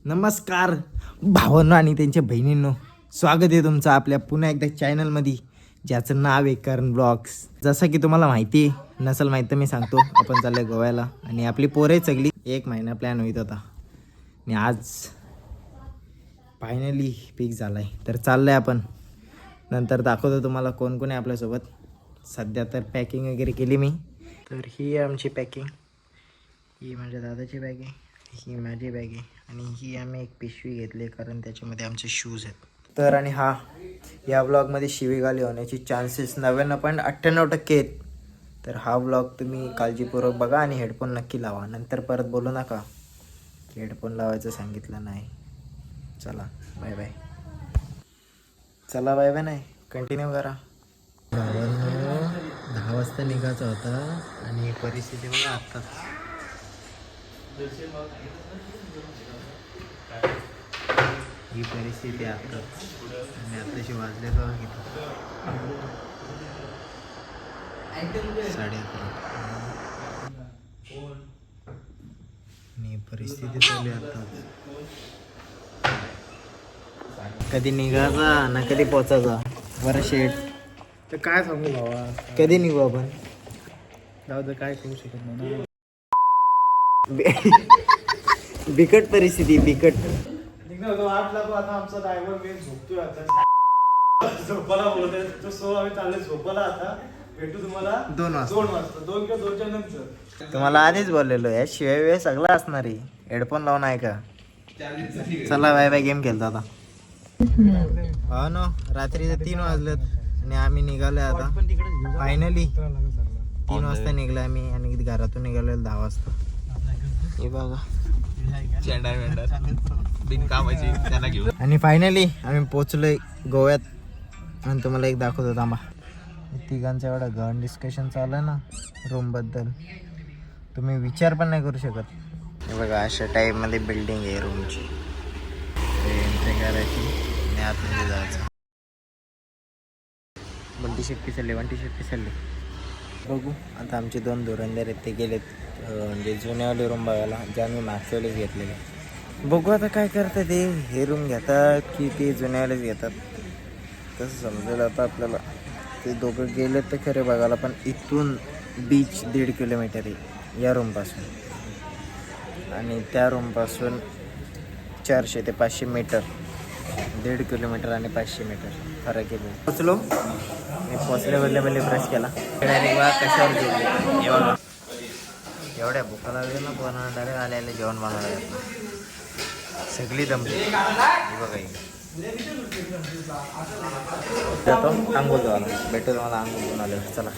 नमस्कार भावांनो आणि त्यांच्या बहिणींनो, स्वागत आहे तुमचं आपल्या पुन्हा एकदा चॅनलमध्ये ज्याचं नाव आहे करण ब्लॉग्स. जसं की तुम्हाला माहिती आहे नसेल माहिती तर मी सांगतो, आपण चाललो गोव्याला आणि आपली पोरं सगळी 1 महिना प्लॅन होत होता आणि आज फायनली फिक्स झाला आहे. तर चाललं आहे आपण, नंतर दाखवतो तुम्हाला कोण कोण आहे आपल्यासोबत. सध्या तर पॅकिंग वगैरे केली मी. तर ही आहे आमची पॅकिंग, ही माझ्या दादाची बॅग आहे, ही माझी बॅग आहे आणि ही आम्ही एक पिशवी घेतली कारण त्याच्यामध्ये आमचे शूज आहेत. तर आणि हा या ब्लॉगमध्ये शिवीगाली होण्याची चान्सेस 99.98% आहेत. तर हा ब्लॉग तुम्ही काळजीपूर्वक बघा आणि हेडफोन नक्की लावा. नंतर परत बोलू नका की हेडफोन लावायचं सांगितलं नाही. चला बाय बाय. चला बाय बाय नाही, कंटिन्यू करा. 10 वाजता निघायचा होता आणि परिस्थिती बघा आत्ताच. ही परिस्थिती आत्ताच आणि आत्ताशी वाजले तर किती 11:30 आणि परिस्थिती चालू आहे आत्ताच. कधी निघायचा ना कधी पोचायचा. बरं शेट तर काय सांगू भावा, कधी निघू आपण. जाऊ दे, काय करू शकत नाही ना. बिकट परिस्थिती बिकट. निघणार होतो 8ला, तो आता आमचा ड्रायव्हर मेन झोपतोय आता. झोपायला बोलतोय तो, सो आम्ही चालले झोपायला. आता भेटू तुम्हाला 2 वाजता. 2 वाजता, 2 किंवा 2च्या नंतर. तुम्हाला आधीच बोललेलो या शिवाय वेळ सगळं असणार आहे. हेडफोन लावून आहे का. चला बाय बाय, गेम खेळतो आता. हो ना, रात्रीचे 3 वाजलेत आणि आम्ही निघालोय आता फायनली. 3 वाजता निघलो आम्ही आणि घरातून निघालो 10 वाजता. हे बघा आणि फायनली आम्ही पोचलोय गोव्यात आणि तुम्हाला एक दाखवतो थांबा. तिघांचं एवढं गहन डिस्कशन चालू आहे ना रूम बद्दल, तुम्ही विचार पण नाही करू शकत. हे बघा अशा टाईपमध्ये बिल्डिंग आहे रूमची, एंट्री करायची आणि आतमध्ये जायचं. वन टी शर्ट पिसरली. बघू आता आमचे 2 धुरंधर आहेत ते गेलेत म्हणजे जुन्यावाली रूम बघायला, ज्या मी मागच्या वेळेस घेतलेल्या. बघू आता काय करतात ते, हे रूम घेतात की ते जुन्यावालेच घेतात कसं समजेल आता आपल्याला. ते दोघं गेलेत तर खरे बघायला, पण इथून बीच 1.5 किलोमीटर आहे या रूमपासून आणि त्या रूमपासून 400 ते 500 मीटर. 1.5 किलोमीटर आणि 500 मीटर फरक आहे. पोचलो मी, पोचले बल्ले प्रेस केला डायरेक्ट बघा कशावर गेले. हे बघा एवढ्या भुका लागले ना, पण डायरेक्ट आले जेवण बनवायला लागलं. सगळी दमली. बघा जातो आंघोळ धुवायला, भेटू तुम्हाला आंघोळ धुवून आले. चला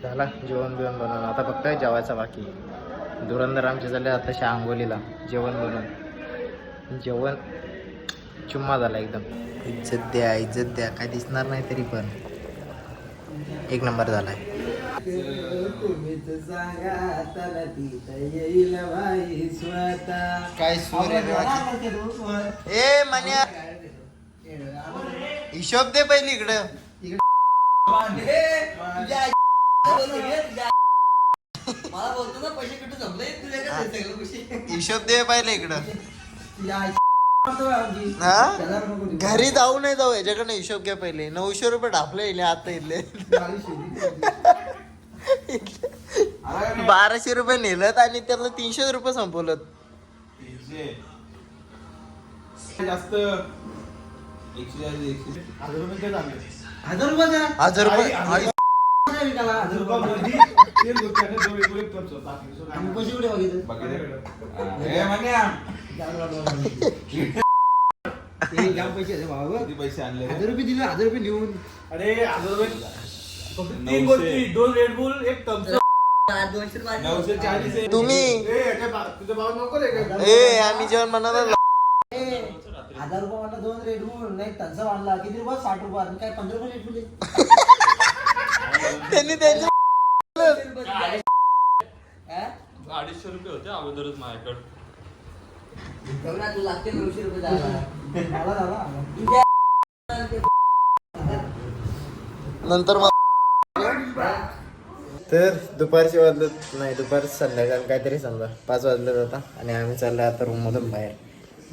झाला जेवण बिवण बनवून, आता फक्त जेवायचा बाकी. धुरंधर आमचे झाले आताशी आंघोलीला जेवण बनवून. जेवण चुम्मा झाला एकदम. इज्जत द्या काय दिसणार नाही तरी पण एक नंबर झालाय. काय ए मन्या, हिशोब दे पहिली इकडं. हिशोब दे पहिले इकडं. हा घरी जाऊ नाही जाऊ, याच्याकडनं हिशोब घ्या पहिले. 900 रुपये ढापले इले आता इथले. 1200 रुपये नेलत आणि त्यातलं 300 रुपये संपवलं. जास्त 1000 रुपये पैसे आणले. 1000 रुपये दिले, 1000 रुपये लिहून. अरे 1000 रुपये फक्त 3 गोष्टी, 2 रेड बुल, 1 थम्स अप. 940 तुम्ही तुझ्या भाव नको रे का. ए आम्ही जेवण बनवलं. 1000 रुपये म्हणला 2 रेड बुल नाही त्यांचा आणला किती रुपये 60 रुपये आणि काय 15 रुपये रेड बुल. त्यांनी त्यांचे 250 रुपये होते अगोदरच माझ्याकडे. लागते 900 रुपये नंतर तर दुपारची वाजलं नाही, दुपार संध्याकाळ काहीतरी समजा 5 वाजलेत होता आणि आम्ही चाललो आता रूममधून बाहेर.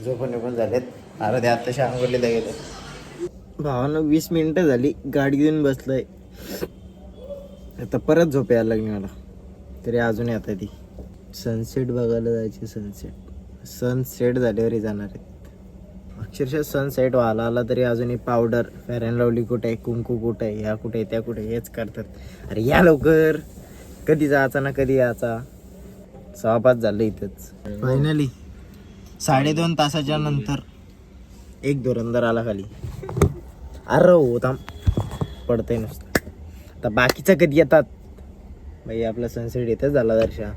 झोपून झालेत अर्धे आत्ताशी आंघोळीला गेले. भावानं 20 मिनिटं झाली गाडी घेऊन बसलंय. आता परत झोप यायला लागली मला, तरी अजून येत ती. सनसेट बघायला जायचे. सनसेट झाल्यावरही जाणार आहेत. अक्षरशः सनसेट व्हायला आला तरी अजूनही पावडर, फेअर अँड लवली कुठे आहे, कुंकू कुठे आहे, ह्या कुठे त्या कुठे, हेच करतात. अरे या लवकर, कधी जायचा ना कधी यायचा. 6:15 झालं इथंच. फायनली 2.5 तासाच्या नंतर एक धुरंदर आला खाली. अरे हो थांब, पडतंय नुसतं. आता बाकीचं कधी येतात बाई? आपला सनसेट इथंच झाला दर्शा.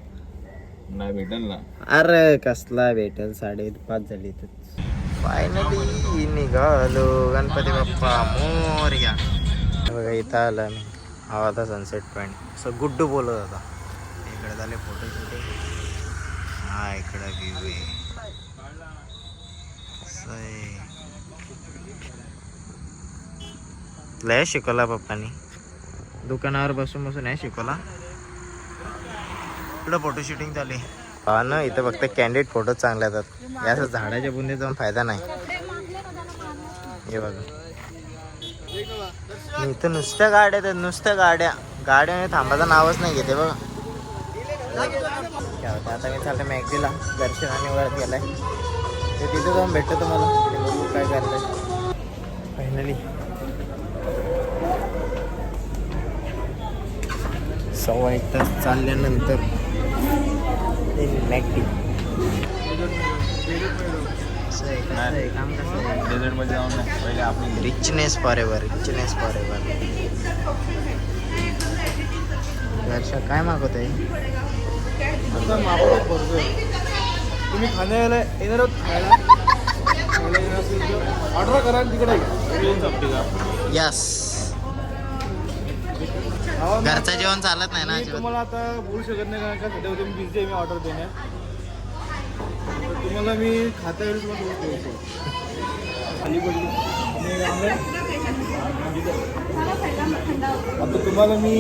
नाही भेटेल ना. अरे कसला भेटेल, 5:30 झाली इथंच. फायनली निघालो. गणपती बाप्पा मोरया. बघा इथं आलं आम्ही. हा होता सनसेट पॉईंट. असं गुड्डू बोलत होता. इकडे झाले फोटो शूटिंग. हा इकडं व्ह्यू आहे. लय शिकवला पप्पानी. दुकानावर बसून नाही शिकवला. इकडं फोटो शूटिंग चालू आहे. हा ना, इथं फक्त कॅन्डिड फोटो चांगले येतात. या असं झाडाच्या बुंदीत जाऊन फायदा नाही. हे बघा इथं नुसत्या गाड्या आहेत, नुसत्या गाड्या थांबायचं नावच नाही घेते बघा. काय होतं आता मी चाललं मॅगडीला. दर्शनाने वरत गेलाय ते तिथं जाऊन भेटतं तुम्हाला. ते बघू काय करताय. फायनली 1.25 तास चालल्यानंतर मॅगडी. काम कसं आहे? डेझर्टमध्ये जाऊन नाही पहिले आपण रिचनेस फॉर एव्हर. दर्शक काय मागवत आहे? तुम्ही खाण्याला येणार आहोत खायला? ऑर्डर करा तिकडे. यस. घरचं जेवण चालत नाही ना मी अजिबात. तुम्हाला आता बोलू शकत नाही कारण का सध्या तुम्ही बिझी आहे. मी ऑर्डर देण्यात तर तुम्हाला मी खाता येईल तुम्हाला बोलतो खाली पडली. आता तुम्हाला मी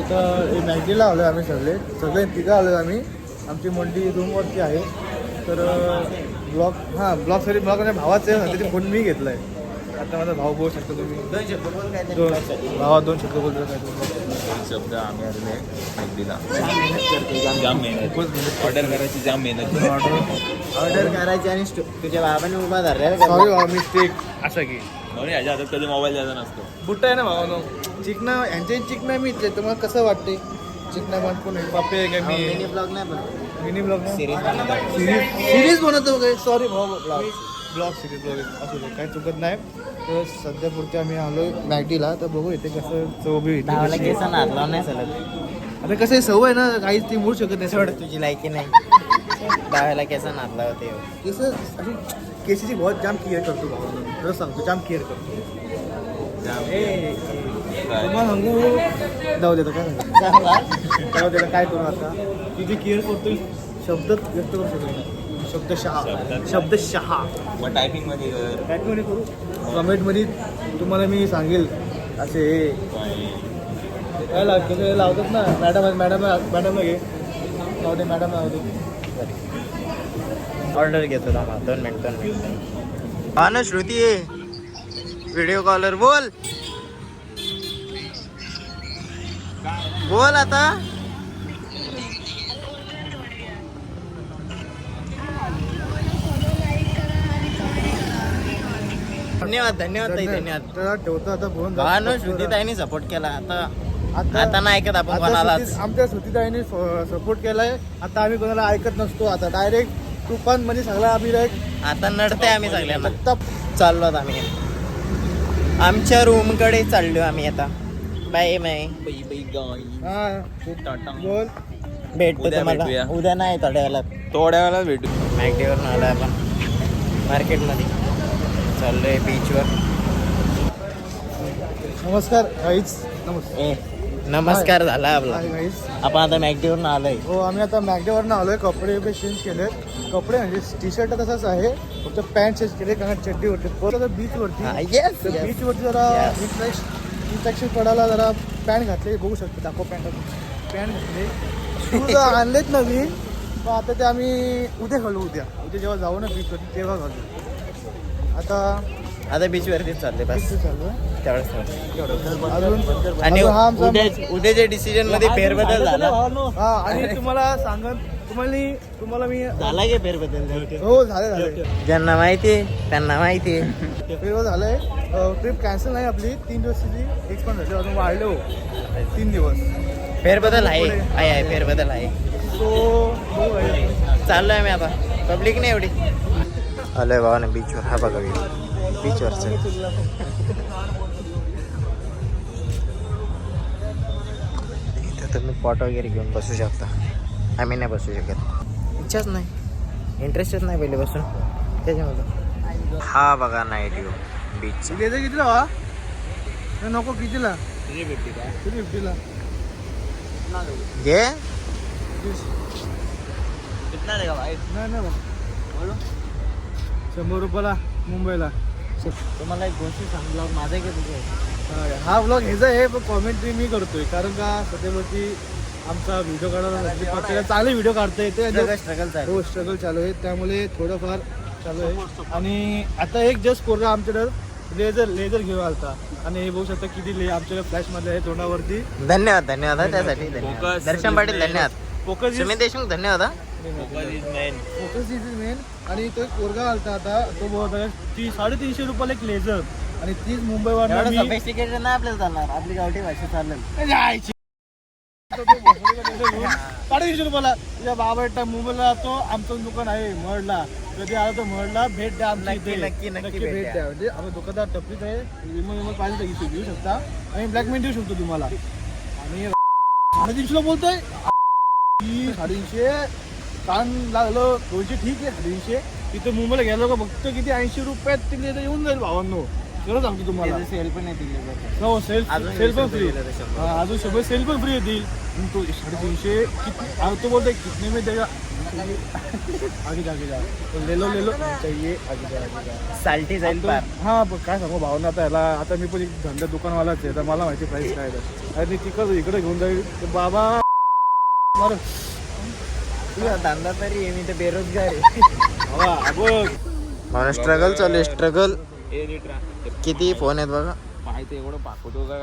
आता मॅगडीला आलो आहे. आम्ही सगळे तिघं आलो आहे आम्ही. आमची मंडी रूमवरती आहे. तर ब्लॉगसाठी माझ्या भावाचं आहे त्याचे फोन मी घेतला आहे. आता माझा भाऊ बोलू शकतो तुम्ही. 2 शब्द बोल काय तरी. भावा 2 शब्द बोलतो काय शब्द आम्ही आले मॅगडीला. जाम जाम मेहनत ऑर्डर करायची, जाम मेहनत. ऑर्डर करायची आणि तुझ्या बाबाने उभा धरला. सॉरी भावा मिस्टेक. असं की ह्याच्या हातात कधी मोबाईल द्यायचा नसतो. बुट्टा आहे ना भावानो. चिकना यांचे चिकना मीच आहे. तुम्हाला कसं वाटते चिकना मान कोण आहे? पापे आहे का मी? मिनी ब्लॉग नाही पण मिनी ब्लॉग सिरीज सिरीज बनवतो काय? सॉरी भाऊ ब्लॉग सिरीज ब्लॉग असू दे, काही चुकत नाही. तर सध्या पुरते आम्ही आलो मॅगडीला. तर बघू इथे कसं चव बी येते. धावाला केसांना हात लावून नाही चालत. आता कसं सवय ना काहीच ती मूळ शकत नाही. सोड, तुझी लायकी नाही. धावाला केसांना हात लावते. कसं अशी केसीची बहुत जाम केअर करतो भाऊ. खरं सांगतो जाम केअर करतो. तुम्हाला सांगू जाऊ देतो काय सांगतो जाऊ देतो काय करू आता. तिथे केअर करतो शब्दात व्यक्त करू शकत नाही. शब्दशहा मग टायपिंगमध्ये कॅटमध्ये करू. कमेंटमध्ये तुम्हाला मी सांगेल असे हे काय लावतात ना. मॅडमला घे लावते. मॅडम लावते. ऑर्डर घेतो थांबा. 2 मिनिट. हा ना श्रुती व्हिडिओ कॉलर बोल आता. धन्यवाद ताई, धन्यवाद. तर ठेवतो आता फोन. भावानं श्रुतीताईने सपोर्ट केला. आता नाही ऐकत आपण कोणालाच. आमच्या श्रुतीताईने सपोर्ट केलाय. आता आम्ही कोणाला ऐकत नसतो. आता डायरेक्ट तुफानमध्ये सगळा आम्ही आता नडते आम्ही सगळ्यांना. चाललो आम्ही आमच्या रूमकडे चाललो आम्ही आता. Bye bye. बोल भेटतो तुम्हाला उद्या नाही थोड्या वेळात भेटू. मॅगडीवरून आलो आपण मार्केटमध्ये. चाललोय बीचवर. नमस्कार गाईज. नमस्कार झाला आपला. गाईज आपण आता मॅगडीवरून आलोय. हो आम्ही आता मॅगडीवरून आलोय. कपडे वगैरे चेंज केले. कपडे म्हणजे टी शर्ट तसाच आहे फक्त पॅन्ट चेंज केले कारण चड्डी होते. परत आता बीचवरती. बीचवरती जरा रिफ्रेश इन्फेक्शन पडायला जरा पॅन्ट घातले, बघू शकतो, दाखव पॅन्ट घातले. शूज आणलेत नवीन, पण आता ते आम्ही उद्या घालू. उद्या जेव्हा जाऊ ना बीचवरती तेव्हा घालू. आता बीचवरतीच चालले बस चालू आहे त्यावेळेस. अजून. आणि हा आमचा उद्याच्या डिसिजन मध्ये फेरबदल झाला. हा, आणि तुम्हाला तुम्हाला मी झाला की फेरबदल? हो झाले ज्यांना माहिती त्यांना माहिती. फेरबदल झालंय. ट्रिप कॅन्सल नाही आपली, 3 दिवसाची एक्सपांड झाली, अजून वाढले हो 3 दिवस. फेरबदल आहे फेरबदल आहे. सो चाललोय मी आता. पब्लिक नाही एवढी. आलोय भावाने बीचवर. हा बघा बीचवरचं. इथं तुम्ही पॉट वगैरे घेऊन बसू शकता. आम्ही नाही बसू शकत, इच्छाच नाही, इंटरेस्टच नाही पहिले बसून त्याच्यामध्ये. हा बघा नाईट व्ह्यू बीच. लेझर कितीला वा नको? कितीला? 350 ला. घे. नाही 100 रुपयाला मुंबईला. तुम्हाला एक गोष्ट सांगला माझा की तुझं. हा ब्लॉग ह्याचा आहे, पण कॉमेंट्री मी करतोय कारण का सध्यावरती आमचा व्हिडिओ काढायला चांगले व्हिडिओ काढता येते. स्ट्रगल चालू. हो स्ट्रगल चालू आहे, त्यामुळे थोडंफार चालू आहे. आणि आता एक जस्ट पोरगा आमच्याकडे लेझर घेऊन आलता, आणि हे बघू शकता किती आमच्याकडे फ्लॅश मध्ये आहे तोंडावरती. धन्यवाद हा त्यासाठी. धन्यवाद दर्शन पाटील. धन्यवाद फोकस सुमित देशमुख. धन्यवाद हा. Focus is main. आणि तो एक पोरगा आलता आता, तो बोलत 350 रुपयाला एक लेझर, आणि तीच मुंबईवर सोफिस्टिकेटेड नाही आपल्याला चालणार, आपली गावठी भाषा चालेल. 350 रुपयाला. तुझ्या बाबा एकटा मुंबईला जातो, आमचं दुकान आहे महडला, कधी आला तर महडला भेट द्या. नक्की भेट द्या. म्हणजे आम्ही दुकानदार टपरीत आहे, विमल पाहिजे तर घेऊ शकता, आणि ब्लॅकमेल देऊ शकतो तुम्हाला. आणि 350 बोलतोय 350 कान लागलं 200 ठीक आहे. 350 तिथे मुंबईला गेलो का फक्त किती 80 रुपयात तिथे येऊन जाईल भावांनो. खरं सांगतो तुम्हाला. सेल पण येतील. हो सेल पण फ्री. अजून 100 सेल पण फ्री येतील. तो 350 किती तो बोलतोय कितने में देगा? आगे जा ले लो चाहिए आगे जा. साल्टी जाईल पार. हा काय सांगू भावना, आता याला आता मी पण एक धंदा दुकानवालाच आहे, तर मला माहिती प्राईस काय आहे. आणि तिकडं इकडे घेऊन जाईल तर बाबा मार तुझा धंदा तरी आहे, मी तर बेरोजगार आहे. स्ट्रगल चालू आहे. स्ट्रगल. किती फोन आहेत बघा. एवढं पाकवतो का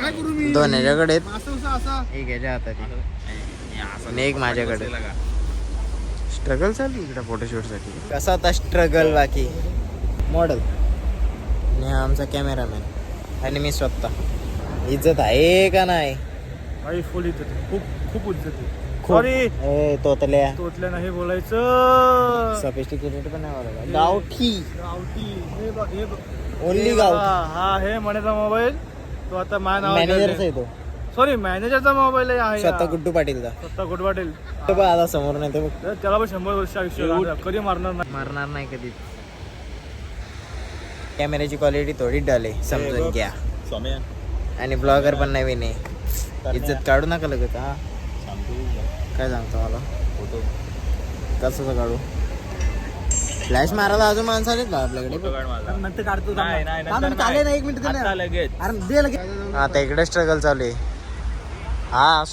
काय करू मी? दोन ह्याच्याकडे आहेत. असा एक ह्याच्या हातात आणि एक माझ्याकडे. स्ट्रगल चालू इकडे फोटोशूट साठी. कसा होता स्ट्रगल बाकी मॉडेल आणि हा आमचा कॅमेरामॅन आणि मी स्वतः. इज्जत आहे का नाही? भाई फुल इज्जत आहे. खूप इज्जत आहे. खूप. सॉरी ए, तोतल्या तोतल्या नाही बोलायचं. सोफिस्टिकेटेड पण नाही बोलायचं. गावठी. हे ओनली गावठी. हा हे मनेचा मोबाईल तो आता माझ्या मॅनेजरचा नावावर. आहे तो. सॉरी मॅनेजरचा मोबाईल आहे. स्वतः गुड्डू पाटीलचा. स्वतः गुड वाटेल. तो बघ आता समोर नाही तो बघ. त्याला पण 100 वर्ष आयुष्य कधी मारणार नाही. मारणार नाही कधी. कॅमेऱ्याची क्वालिटी थोडी डल आहे, समजून घ्या. आणि ब्लॉगर पण नवीन आहे, इज्जत काढू नका लगेच. हा काय सांगतो मला फोटो कसं काढू? फ्लॅश मारायला अजून माणसं आलेत का आपल्याकडे? नंतर काढतो. चालेल ना, 1 मिनिट दे लगेच. आता इकडे स्ट्रगल चालू आहे. हा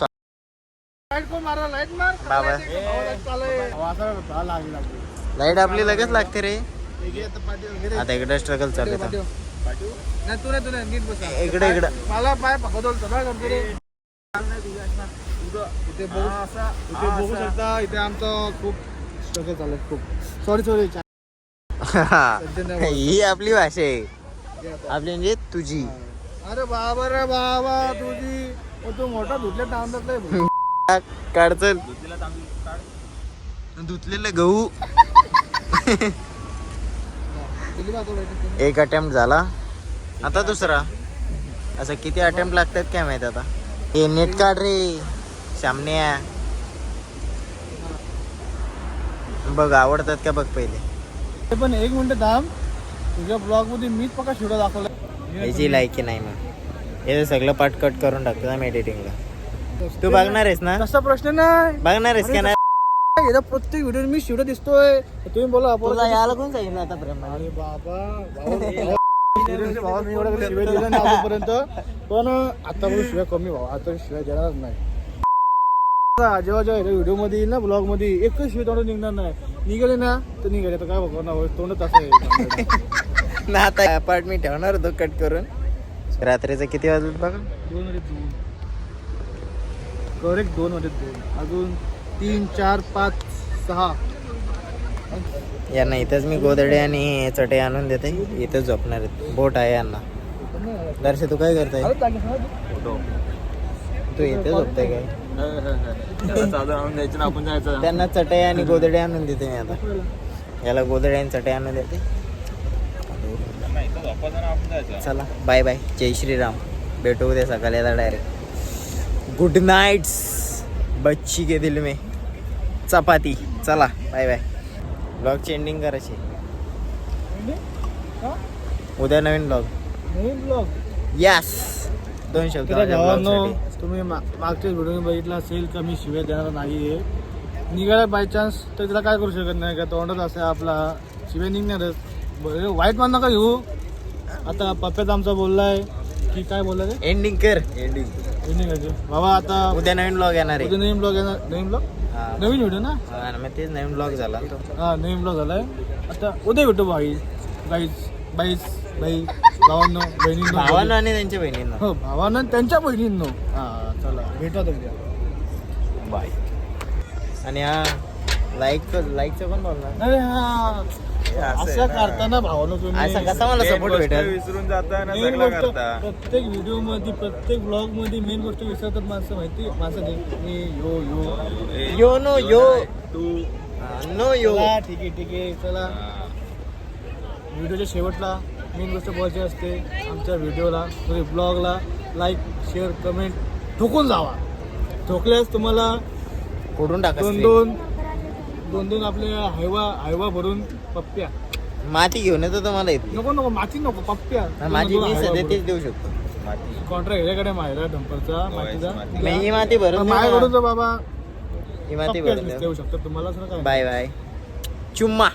लाईट कोण मारा? लाईट मार बाबा. लाईट आपली लगेच लागते रे. आता इकडे स्ट्रगल चालू आहे. इकडे मला पाय पकडतो सगळं करतो रे. इथे बघू शकता, इथे आमचं खूप स्ट्रगल चालू आहे. खूप सॉरी ही आपली भाषा आहे, आपली म्हणजे तुझी. अरे बाबा रे बाबा तुझी. तू मोठा धुतल्या तांदळात काढचल धुतलेलं गहू. एक अटेम्प्ट झाला, आता दुसरा. असं किती अटेम्प्ट लागतात काय माहित आता. हे नेट काढ रे सामन्या. बघ आवडतात का बघ पहिले. पण 1 मिनिट थांब, तुझ्या ब्लॉग मध्ये मीच पक्का शिवडा दाखवला. याची लायकी नाही मग. हे सगळं पाठ कट करून टाकतो ना एडिटिंगला. तू बघणार आहेस ना? तसा प्रश्न नाही. बघणार आहेस का नाही? याला प्रत्येक व्हिडिओ मी शिवडा दिसतोय. तुम्ही बोला तुला यायला कोण सांगितलं आता प्रेम? अरे बाबा सिरियसली भावा मी एवढं कधी शिवाय दिल्या नाही आजपर्यंत, पण आता पण शिवाय कमी भावा, आता शिवाय देणारच नाही. जेव्हा जेव्हा व्हिडिओ मध्ये येईल ना, ब्लॉग मध्ये एकच शिवाय तोंड निघणार नाही. निघाले ना तर निघाले, तर काय बघणार तोंड असं आहे. ना आता अपार्टमेंट ठेवणार होतो कट करून. रात्रीचं किती वाजत बघा, 2 मध्ये 2 करेक्ट, 2 मध्ये 2 अजून 3 4 5 6. यांना इथंच मी गोदडे आणि चटे आणून देते, इथंच झोपणार आहेत. बोट आहे यांना. दर्श तू काय करताय? तू इथे झोपताय काय? आणून द्यायचं ना, आपण जायचं. त्यांना चटई आणि गोदडे आणून देते मी आता. याला गोदडे आणि चटई आणून देते. चला बाय बाय, जय श्रीराम. भेटू उद्या सकाळी आता डायरेक्ट. गुड नाईट्स बच्ची के दिल में चपाती. चला बाय बाय. ब्लॉगची एंडिंग करायची. उद्या नवीन ब्लॉग. नवीन ब्लॉग. यस. 2 शब्द तर माझ्या भावांनो, vlog तुम्ही मागच्याच व्हिडिओ बघितला असेल का मी शिवाय देणार नाही आहे. निघाला बाय चान्स तर तिला काय करू शकत नाही का, तोंडच असं आहे आपला, शिवाय निघणारच. वाईट मान नका घेऊ. आता पप्प्यात आमचा बोललाय की काय बोलला ते, एंडिंग कर. एंडिंग बाबा. आता उद्या नवीन ब्लॉग येणार आहे. उद्या नवीन ब्लॉग येणार. नवीन ब्लॉग, हा. नवीन व्हिडिओ ना. हा, मग तेच नवीन ब्लॉग झाला तो. हा, नवीन ब्लॉग झालाय. आता उद्या भेटू भाई, भाई भावांनो, बहिणींनो. भावांना आणि त्यांच्या बहिणींना. हो, भावांना त्यांच्या बहिणींनो. हा चला भेटा तुमच्या. बाय. आणि हा लाईकचं पण बोलणार. अरे हा, असं करताना भावानं तुम्ही असं कसा मला सपोर्ट भेटेल? विसरून जाता ना, मेन सगळं गोष्ट करता. प्रत्येक व्हिडिओ मध्ये, प्रत्येक ब्लॉग मध्ये मेन गोष्ट विसरतात माणसं. माहिती माणसं नाही, मी यो यो नो यो तू नो यो. चला, ठीक आहे चला. व्हिडिओच्या शेवटला मेन गोष्ट बोलायची असते. आमच्या व्हिडिओला, सॉरी ब्लॉगला लाईक, शेअर, कमेंट ठोकून जावा. ठोकल्यास तुम्हाला फोडून टाका. दोन आपले हायवा भरून पप्प्या. माती घेऊन येतो तुम्हाला इथे. नको माती नको, पप्प्या. माझी मी सध्या तेच देऊ शकतो. कॉन्ट्रॅक्ट ह्याच्याकडे माहिती डंपरचा, मातीचा. मी ही माती भरून माझ्याकडून तर बाबा ही माती पप्प्याच भरून देऊ शकतो तुम्हाला. असं काय बाय बाय. चुम्मा.